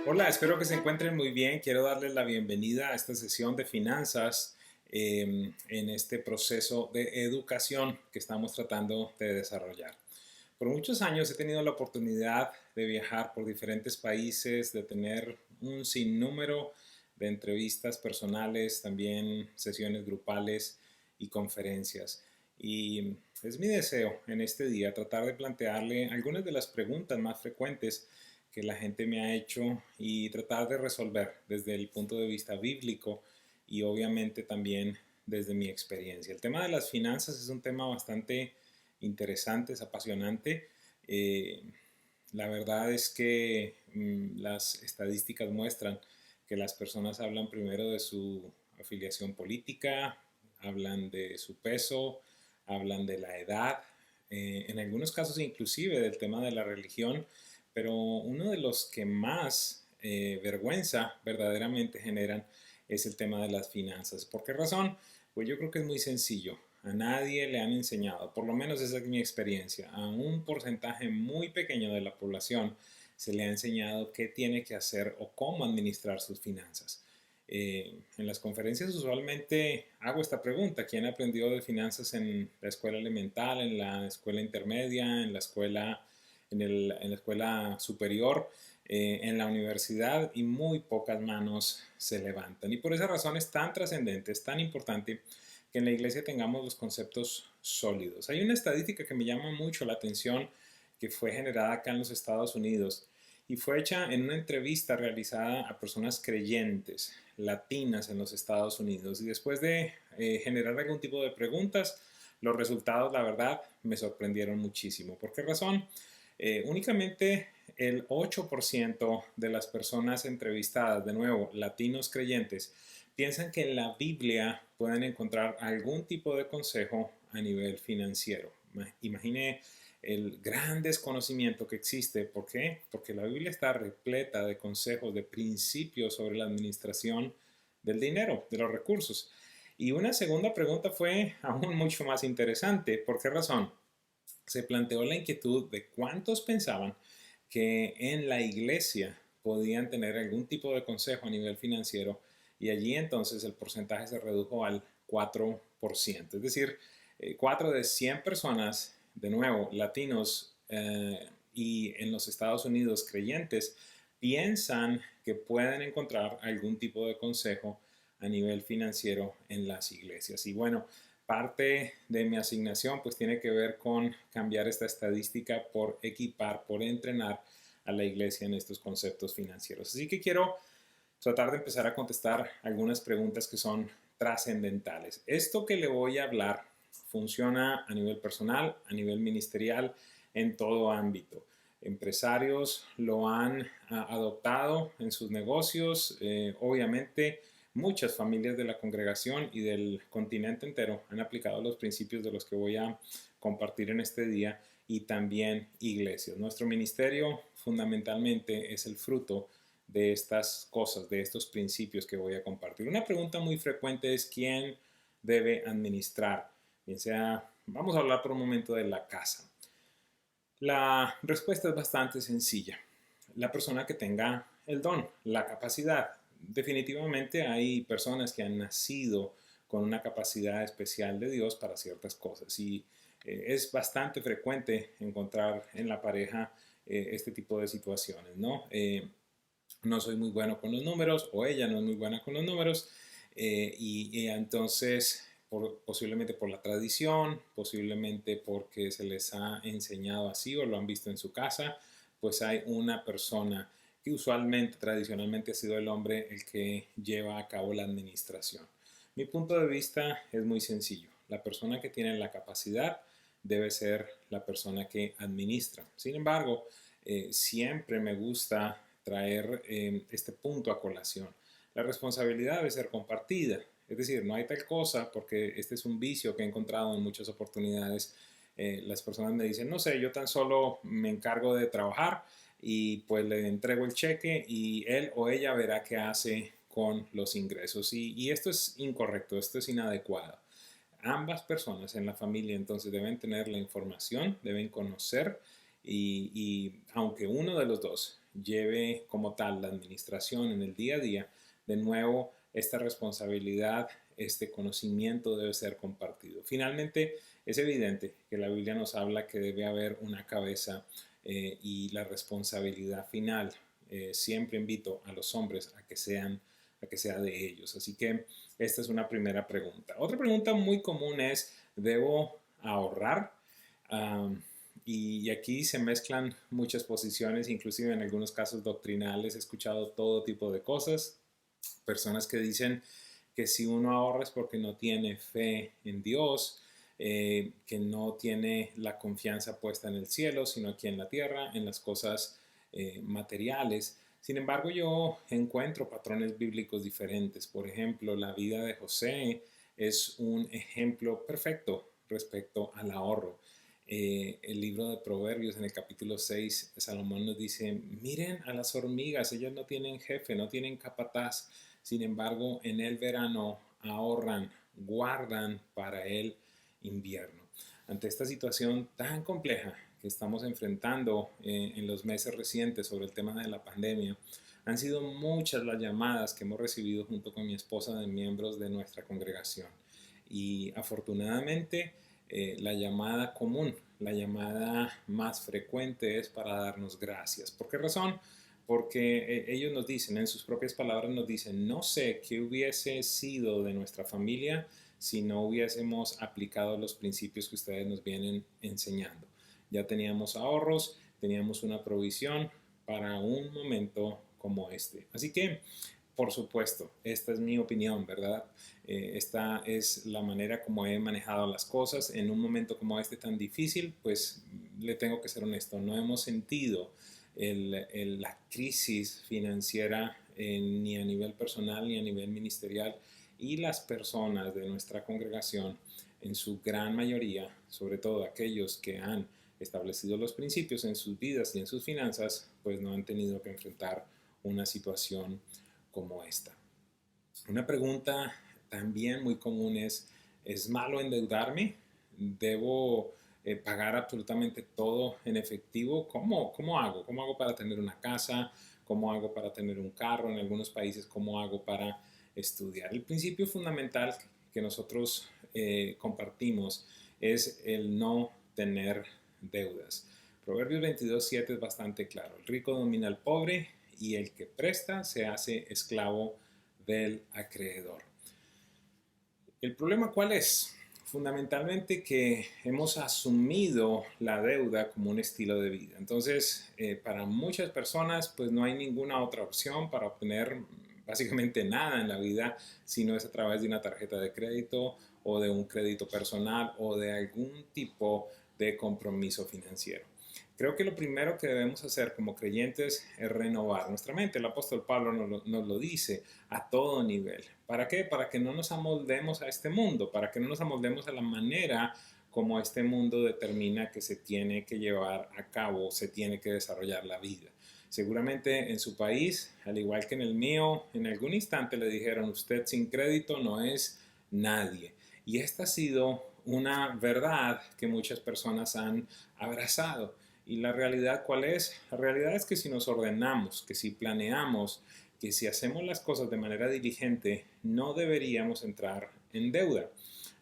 Hola, espero que se encuentren muy bien. Quiero darles la bienvenida a esta sesión de finanzas en este proceso de educación que estamos tratando de desarrollar. Por muchos años he tenido la oportunidad de viajar por diferentes países, de tener un sinnúmero de entrevistas personales, también sesiones grupales y conferencias. Y es mi deseo en este día tratar de plantearle algunas de las preguntas más frecuentes que la gente me ha hecho y tratar de resolver desde el punto de vista bíblico y obviamente también desde mi experiencia. El tema de las finanzas es un tema bastante interesante, es apasionante. Eh, la verdad es que las estadísticas muestran que las personas hablan primero de su afiliación política, hablan de su peso, hablan de la edad, en algunos casos inclusive del tema de la religión, pero uno de los que más vergüenza verdaderamente generan es el tema de las finanzas. ¿Por qué razón? Pues yo creo que es muy sencillo. A nadie le han enseñado, por lo menos esa es mi experiencia, a un porcentaje muy pequeño de la población se le ha enseñado qué tiene que hacer o cómo administrar sus finanzas. En las conferencias usualmente hago esta pregunta: ¿quién aprendió de finanzas en la escuela elemental, en la escuela intermedia, en la escuela superior, en la universidad? Y muy pocas manos se levantan. Y por esa razón es tan trascendente, es tan importante que en la iglesia tengamos los conceptos sólidos. Hay una estadística que me llama mucho la atención que fue generada acá en los Estados Unidos y fue hecha en una entrevista realizada a personas creyentes latinas en los Estados Unidos. Y después de generar algún tipo de preguntas, los resultados, la verdad, me sorprendieron muchísimo. ¿Por qué razón? Únicamente el 8% de las personas entrevistadas, de nuevo, latinos creyentes, piensan que en la Biblia pueden encontrar algún tipo de consejo a nivel financiero. Imagine el gran desconocimiento que existe. ¿Por qué? Porque la Biblia está repleta de consejos, de principios sobre la administración del dinero, de los recursos. Y una segunda pregunta fue aún mucho más interesante. ¿Por qué razón? Se planteó la inquietud de cuántos pensaban que en la iglesia podían tener algún tipo de consejo a nivel financiero, y allí entonces el porcentaje se redujo al 4%. Es decir, 4 de 100 personas, de nuevo, latinos y en los Estados Unidos creyentes, piensan que pueden encontrar algún tipo de consejo a nivel financiero en las iglesias. Y bueno, parte de mi asignación pues tiene que ver con cambiar esta estadística por equipar, por entrenar a la iglesia en estos conceptos financieros. Así que quiero tratar de empezar a contestar algunas preguntas que son trascendentales. Esto que le voy a hablar funciona a nivel personal, a nivel ministerial, en todo ámbito. Empresarios lo han adoptado en sus negocios. Obviamente, muchas familias de la congregación y del continente entero han aplicado los principios de los que voy a compartir en este día, y también iglesias. Nuestro ministerio fundamentalmente es el fruto de estas cosas, de estos principios que voy a compartir. Una pregunta muy frecuente es: ¿quién debe administrar? Bien sea, vamos a hablar por un momento de la casa. La respuesta es bastante sencilla: la persona que tenga el don, la capacidad. Definitivamente hay personas que han nacido con una capacidad especial de Dios para ciertas cosas, y es bastante frecuente encontrar en la pareja este tipo de situaciones, ¿no? No soy muy bueno con los números, o ella no es muy buena con los números, y entonces posiblemente por la tradición, posiblemente porque se les ha enseñado así o lo han visto en su casa, pues hay una persona que usualmente, tradicionalmente ha sido el hombre el que lleva a cabo la administración. Mi punto de vista es muy sencillo: la persona que tiene la capacidad debe ser la persona que administra. Sin embargo, siempre me gusta traer este punto a colación. La responsabilidad debe ser compartida. Es decir, no hay tal cosa, porque este es un vicio que he encontrado en muchas oportunidades. Las personas me dicen: no sé, yo tan solo me encargo de trabajar y pues le entrego el cheque y él o ella verá qué hace con los ingresos. Y esto es incorrecto, esto es inadecuado. Ambas personas en la familia entonces deben tener la información, deben conocer, y aunque uno de los dos lleve como tal la administración en el día a día, de nuevo, esta responsabilidad, este conocimiento debe ser compartido. Finalmente, es evidente que la Biblia nos habla que debe haber una cabeza y la responsabilidad final. Siempre invito a los hombres a que sea de ellos. Así que esta es una primera pregunta. Otra pregunta muy común es, ¿debo ahorrar? Um, y aquí se mezclan muchas posiciones, inclusive en algunos casos doctrinales. He escuchado todo tipo de cosas. Personas que dicen que si uno ahorra es porque no tiene fe en Dios, que no tiene la confianza puesta en el cielo, sino aquí en la tierra, en las cosas materiales. Sin embargo, yo encuentro patrones bíblicos diferentes. Por ejemplo, la vida de José es un ejemplo perfecto respecto al ahorro. El libro de Proverbios en el capítulo 6, Salomón nos dice, miren a las hormigas, ellas no tienen jefe, no tienen capataz, sin embargo en el verano ahorran, guardan para el invierno. Ante esta situación tan compleja que estamos enfrentando en los meses recientes sobre el tema de la pandemia, han sido muchas las llamadas que hemos recibido junto con mi esposa de miembros de nuestra congregación. Y afortunadamente la llamada común, la llamada más frecuente es para darnos gracias. ¿Por qué razón? Porque ellos nos dicen, en sus propias palabras nos dicen, no sé qué hubiese sido de nuestra familia si no hubiésemos aplicado los principios que ustedes nos vienen enseñando. Ya teníamos ahorros, teníamos una provisión para un momento como este. Así que, por supuesto, esta es mi opinión, ¿verdad? Esta es la manera como he manejado las cosas. En un momento como este tan difícil, pues le tengo que ser honesto, no hemos sentido la crisis financiera ni a nivel personal ni a nivel ministerial, y las personas de nuestra congregación, en su gran mayoría, sobre todo aquellos que han establecido los principios en sus vidas y en sus finanzas, pues no han tenido que enfrentar una situación como esta. Una pregunta también muy común ¿es malo endeudarme? ¿Debo pagar absolutamente todo en efectivo? ¿Cómo hago? ¿Cómo hago para tener una casa? ¿Cómo hago para tener un carro? En algunos países, ¿cómo hago para estudiar? El principio fundamental que nosotros compartimos es el no tener deudas. Proverbios 22:7 es bastante claro. El rico domina al pobre y el que presta se hace esclavo del acreedor. ¿El problema cuál es? Fundamentalmente que hemos asumido la deuda como un estilo de vida. Entonces, para muchas personas, pues no hay ninguna otra opción para obtener básicamente nada en la vida si no es a través de una tarjeta de crédito o de un crédito personal o de algún tipo de compromiso financiero. Creo que lo primero que debemos hacer como creyentes es renovar nuestra mente. El apóstol Pablo nos lo dice a todo nivel. ¿Para qué? Para que no nos amoldemos a este mundo, para que no nos amoldemos a la manera como este mundo determina que se tiene que llevar a cabo, se tiene que desarrollar la vida. Seguramente en su país, al igual que en el mío, en algún instante le dijeron, usted sin crédito no es nadie. Y esta ha sido una verdad que muchas personas han abrazado. ¿Y la realidad cuál es? La realidad es que si nos ordenamos, que si planeamos, que si hacemos las cosas de manera diligente, no deberíamos entrar en deuda.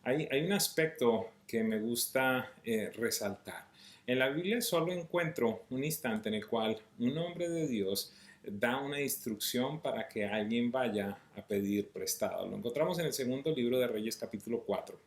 Hay un aspecto que me gusta resaltar. En la Biblia solo encuentro un instante en el cual un hombre de Dios da una instrucción para que alguien vaya a pedir prestado. Lo encontramos en el segundo libro de Reyes, capítulo 4.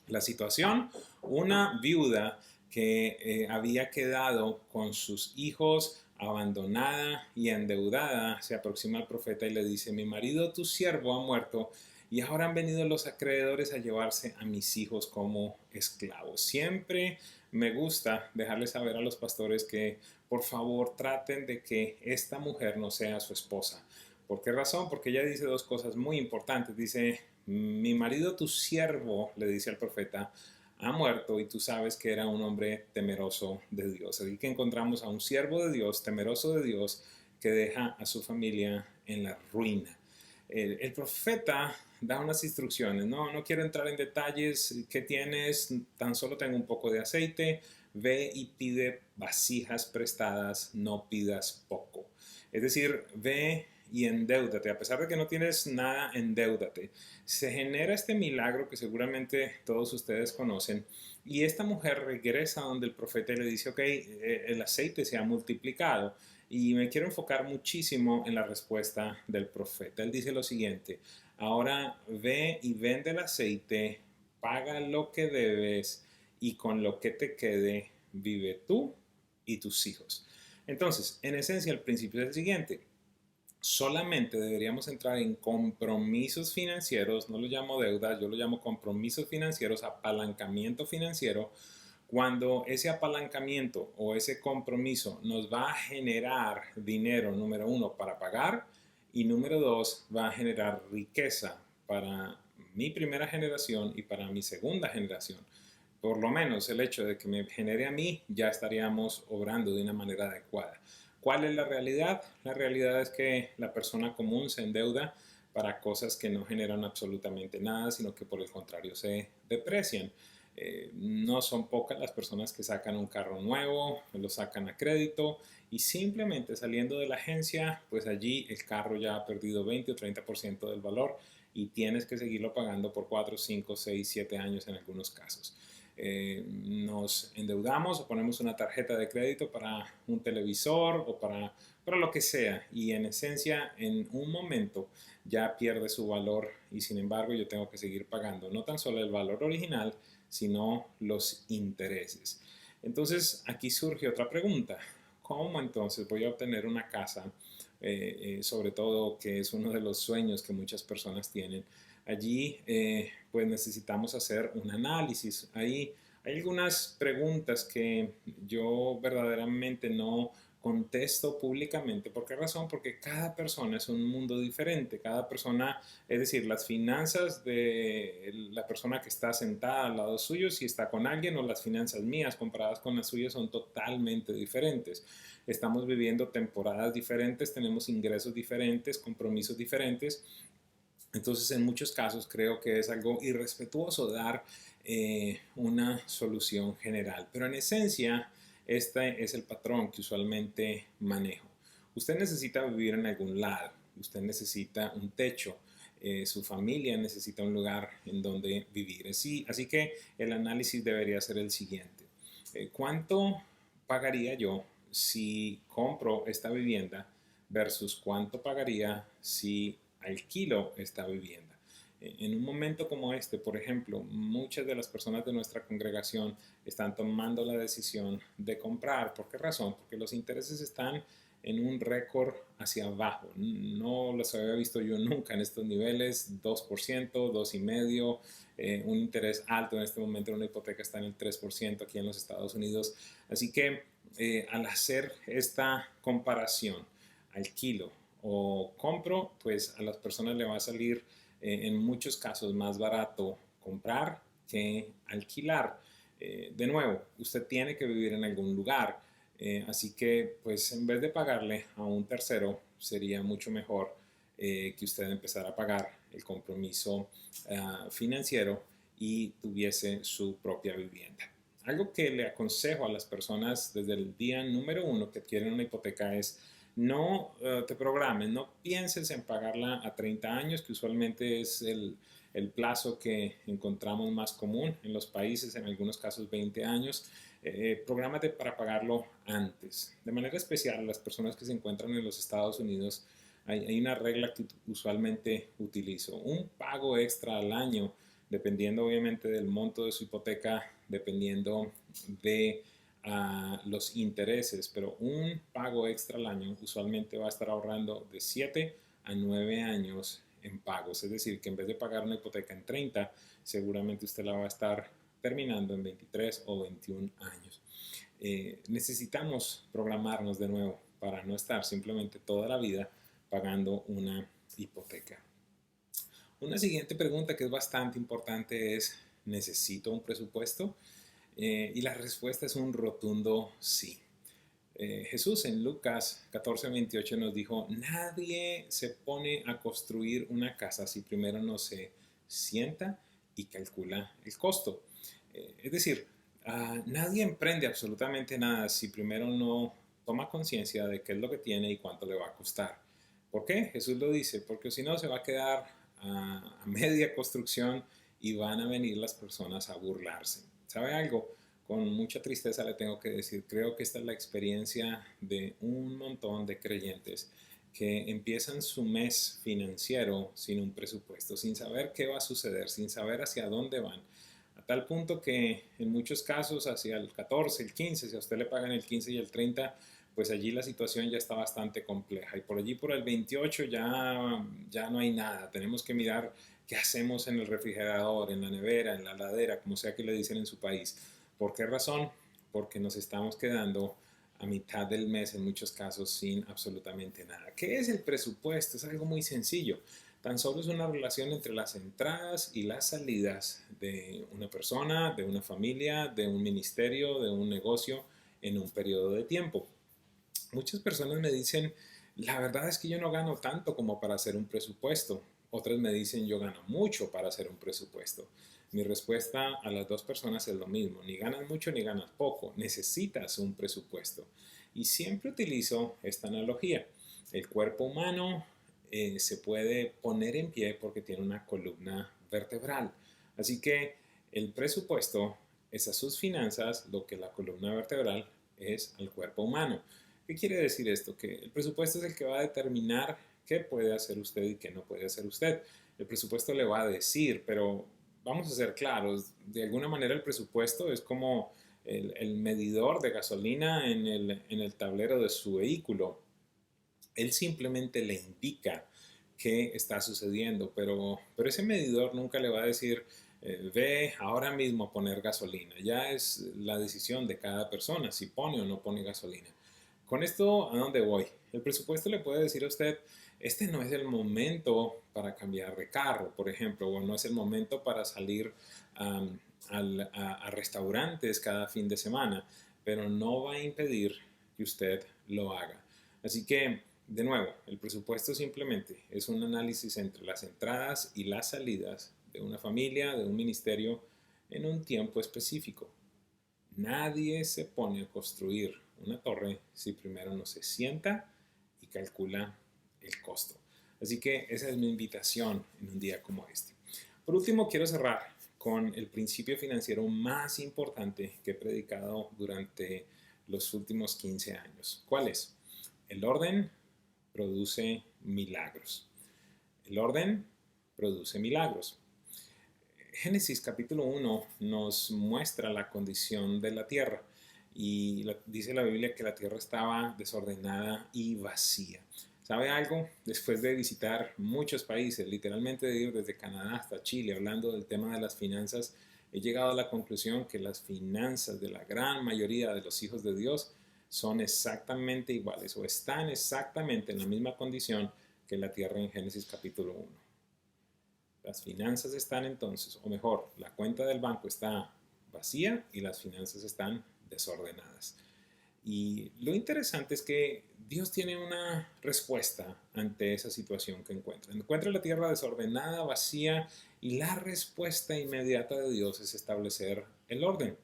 La situación, una viuda que había quedado con sus hijos abandonada y endeudada, se aproxima al profeta y le dice, mi marido, tu siervo, ha muerto y ahora han venido los acreedores a llevarse a mis hijos como esclavos. Siempre me gusta dejarles saber a los pastores que por favor traten de que esta mujer no sea su esposa. ¿Por qué razón? Porque ella dice dos cosas muy importantes. Dice, mi marido, tu siervo, le dice al profeta, ha muerto y tú sabes que era un hombre temeroso de Dios. Así que encontramos a un siervo de Dios, temeroso de Dios, que deja a su familia en la ruina. El profeta da unas instrucciones, no quiero entrar en detalles, ¿qué tienes? Tan solo tengo un poco de aceite, ve y pide vasijas prestadas, no pidas poco. Es decir, ve y endeúdate. A pesar de que no tienes nada, endeúdate. Se genera este milagro que seguramente todos ustedes conocen. Y esta mujer regresa donde el profeta y le dice, ok, el aceite se ha multiplicado. Y me quiero enfocar muchísimo en la respuesta del profeta. Él dice lo siguiente, ahora ve y vende el aceite, paga lo que debes y con lo que te quede vive tú y tus hijos. Entonces, en esencia, el principio es el siguiente. Solamente deberíamos entrar en compromisos financieros, no lo llamo deuda, yo lo llamo compromisos financieros, apalancamiento financiero, cuando ese apalancamiento o ese compromiso nos va a generar dinero, número uno, para pagar y número dos, va a generar riqueza para mi primera generación y para mi segunda generación. Por lo menos el hecho de que me genere a mí, ya estaríamos obrando de una manera adecuada. ¿Cuál es la realidad? La realidad es que la persona común se endeuda para cosas que no generan absolutamente nada, sino que por el contrario se deprecian. No son pocas las personas que sacan un carro nuevo, lo sacan a crédito y simplemente saliendo de la agencia, pues allí el carro ya ha perdido 20 o 30% del valor y tienes que seguirlo pagando por 4, 5, 6, 7 años en algunos casos. Nos endeudamos o ponemos una tarjeta de crédito para un televisor o para lo que sea y en esencia en un momento ya pierde su valor y sin embargo yo tengo que seguir pagando no tan solo el valor original sino los intereses. Entonces aquí surge otra pregunta. ¿Cómo entonces voy a obtener una casa? Sobre todo que es uno de los sueños que muchas personas tienen. Allí pues necesitamos hacer un análisis. Ahí hay algunas preguntas que yo verdaderamente no contesto públicamente. ¿Por qué razón? Porque cada persona es un mundo diferente. Cada persona, es decir, las finanzas de la persona que está sentada al lado suyo, si está con alguien, o las finanzas mías comparadas con las suyas son totalmente diferentes. Estamos viviendo temporadas diferentes, tenemos ingresos diferentes, compromisos diferentes. Entonces, en muchos casos creo que es algo irrespetuoso dar una solución general. Pero en esencia, este es el patrón que usualmente manejo. Usted necesita vivir en algún lado, usted necesita un techo, su familia necesita un lugar en donde vivir. Así que el análisis debería ser el siguiente. ¿Cuánto pagaría yo si compro esta vivienda versus cuánto pagaría si alquilo esta vivienda? En un momento como este, por ejemplo, muchas de las personas de nuestra congregación están tomando la decisión de comprar. ¿Por qué razón? Porque los intereses están en un récord hacia abajo. No los había visto yo nunca en estos niveles, 2%, 2,5%, un interés alto en este momento en una hipoteca está en el 3% aquí en los Estados Unidos. Así que al hacer esta comparación, alquilo o compro, pues a las personas le va a salir en muchos casos más barato comprar que alquilar. De nuevo, usted tiene que vivir en algún lugar, así que pues en vez de pagarle a un tercero, sería mucho mejor que usted empezara a pagar el compromiso financiero y tuviese su propia vivienda. Algo que le aconsejo a las personas desde el día número uno que adquieren una hipoteca es no te programes, no pienses en pagarla a 30 años, que usualmente es el plazo que encontramos más común en los países, en algunos casos 20 años. Prográmate para pagarlo antes. De manera especial, las personas que se encuentran en los Estados Unidos, hay una regla que usualmente utilizo. Un pago extra al año, dependiendo obviamente del monto de su hipoteca, dependiendo de los intereses, pero un pago extra al año usualmente va a estar ahorrando de 7 a 9 años en pagos. Es decir, que en vez de pagar una hipoteca en 30, seguramente usted la va a estar terminando en 23 o 21 años. Necesitamos programarnos de nuevo para no estar simplemente toda la vida pagando una hipoteca. Una siguiente pregunta que es bastante importante es, ¿necesito un presupuesto? Y la respuesta es un rotundo sí. Jesús en Lucas 14:28 nos dijo, nadie se pone a construir una casa si primero no se sienta y calcula el costo. Es decir, nadie emprende absolutamente nada si primero no toma conciencia de qué es lo que tiene y cuánto le va a costar. ¿Por qué? Jesús lo dice, porque si no se va a quedar a media construcción y van a venir las personas a burlarse. ¿Sabe algo? Con mucha tristeza le tengo que decir, creo que esta es la experiencia de un montón de creyentes que empiezan su mes financiero sin un presupuesto, sin saber qué va a suceder, sin saber hacia dónde van. A tal punto que en muchos casos hacia el 14, el 15, si a usted le pagan el 15 y el 30, pues allí la situación ya está bastante compleja. Y por allí por el 28 ya no hay nada. Tenemos que mirar qué hacemos en el refrigerador, en la nevera, en la heladera, como sea que le dicen en su país. ¿Por qué razón? Porque nos estamos quedando a mitad del mes en muchos casos sin absolutamente nada. ¿Qué es el presupuesto? Es algo muy sencillo. Tan solo es una relación entre las entradas y las salidas de una persona, de una familia, de un ministerio, de un negocio en un periodo de tiempo. Muchas personas me dicen, la verdad es que yo no gano tanto como para hacer un presupuesto. Otras me dicen, yo gano mucho para hacer un presupuesto. Mi respuesta a las dos personas es lo mismo, ni ganas mucho ni ganas poco, necesitas un presupuesto. Y siempre utilizo esta analogía. El cuerpo humano se puede poner en pie porque tiene una columna vertebral. Así que el presupuesto es a sus finanzas lo que la columna vertebral es al cuerpo humano. ¿Qué quiere decir esto? Que el presupuesto es el que va a determinar qué puede hacer usted y qué no puede hacer usted. El presupuesto le va a decir, pero vamos a ser claros, de alguna manera el presupuesto es como el medidor de gasolina en el tablero de su vehículo. Él simplemente le indica qué está sucediendo, pero ese medidor nunca le va a decir, ve ahora mismo a poner gasolina. Ya es la decisión de cada persona si pone o no pone gasolina. Con esto, ¿a dónde voy? El presupuesto le puede decir a usted, este no es el momento para cambiar de carro, por ejemplo, o no es el momento para salir a restaurantes cada fin de semana, pero no va a impedir que usted lo haga. Así que, de nuevo, el presupuesto simplemente es un análisis entre las entradas y las salidas de una familia, de un ministerio, en un tiempo específico. Nadie se pone a construir una torre si primero no se sienta y calcula el costo. Así que esa es mi invitación en un día como este. Por último, quiero cerrar con el principio financiero más importante que he predicado durante los últimos 15 años. ¿Cuál es? El orden produce milagros. El orden produce milagros. Génesis capítulo 1 nos muestra la condición de la tierra y dice la Biblia que la tierra estaba desordenada y vacía. ¿Sabe algo? Después de visitar muchos países, literalmente de ir desde Canadá hasta Chile, hablando del tema de las finanzas, he llegado a la conclusión que las finanzas de la gran mayoría de los hijos de Dios son exactamente iguales o están exactamente en la misma condición que la tierra en Génesis capítulo 1. Las finanzas están entonces, o mejor, la cuenta del banco está vacía y las finanzas están desordenadas. Y lo interesante es que Dios tiene una respuesta ante esa situación que encuentra. Encuentra la tierra desordenada, vacía, y la respuesta inmediata de Dios es establecer el orden.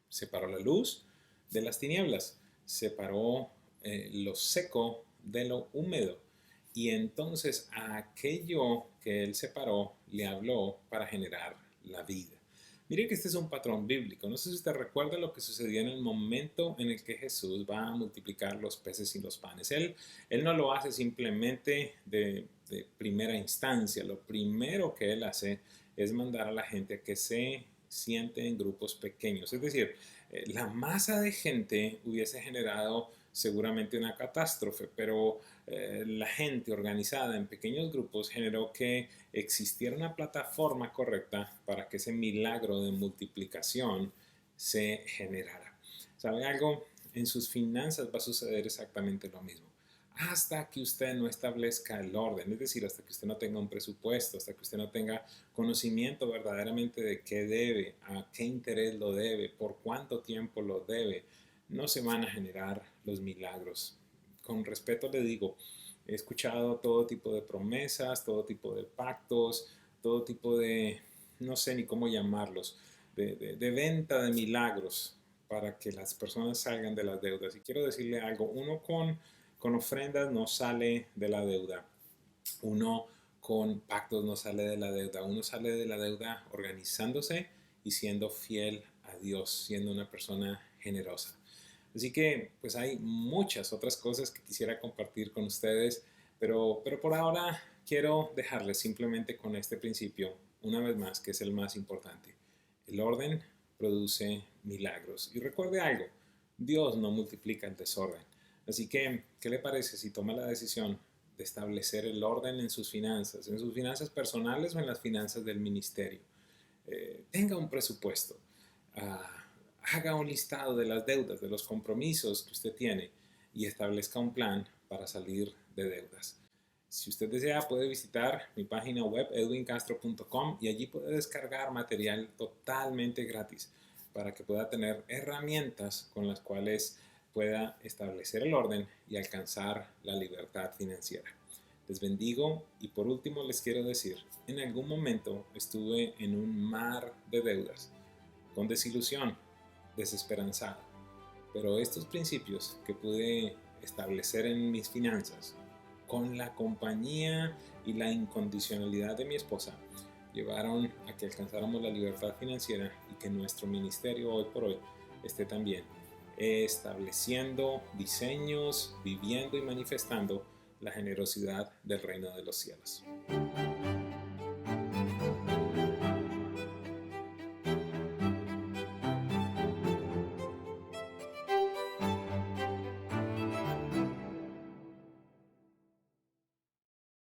Separó la luz de las tinieblas, separó lo seco de lo húmedo. Y entonces a aquello que él separó le habló para generar la vida. Mire que este es un patrón bíblico. No sé si usted recuerda lo que sucedió en el momento en el que Jesús va a multiplicar los peces y los panes. Él no lo hace simplemente de primera instancia. Lo primero que él hace es mandar a la gente a que se siente en grupos pequeños. Es decir, la masa de gente hubiese generado seguramente una catástrofe, pero la gente organizada en pequeños grupos generó que existiera una plataforma correcta para que ese milagro de multiplicación se generara. ¿Sabe algo? En sus finanzas va a suceder exactamente lo mismo. Hasta que usted no establezca el orden, es decir, hasta que usted no tenga un presupuesto, hasta que usted no tenga conocimiento verdaderamente de qué debe, a qué interés lo debe, por cuánto tiempo lo debe, no se van a generar los milagros. Con respeto le digo, he escuchado todo tipo de promesas, todo tipo de pactos, todo tipo de, no sé ni cómo llamarlos, de venta de milagros, para que las personas salgan de las deudas. Y quiero decirle algo, uno con ofrendas no sale de la deuda, uno con pactos no sale de la deuda, uno sale de la deuda organizándose y siendo fiel a Dios, siendo una persona generosa. Así que pues hay muchas otras cosas que quisiera compartir con ustedes, pero por ahora quiero dejarles simplemente con este principio, una vez más, que es el más importante. El orden produce milagros. Y recuerde algo, Dios no multiplica el desorden. Así que, ¿qué le parece si toma la decisión de establecer el orden en sus finanzas personales o en las finanzas del ministerio? Tenga un presupuesto, ah, haga un listado de las deudas, de los compromisos que usted tiene y establezca un plan para salir de deudas. Si usted desea, puede visitar mi página web edwincastro.com y allí puede descargar material totalmente gratis para que pueda tener herramientas con las cuales pueda establecer el orden y alcanzar la libertad financiera. Les bendigo y por último les quiero decir, en algún momento estuve en un mar de deudas, con desilusión, desesperanzado, pero estos principios que pude establecer en mis finanzas, con la compañía y la incondicionalidad de mi esposa, llevaron a que alcanzáramos la libertad financiera y que nuestro ministerio hoy por hoy esté también estableciendo diseños, viviendo y manifestando la generosidad del reino de los cielos.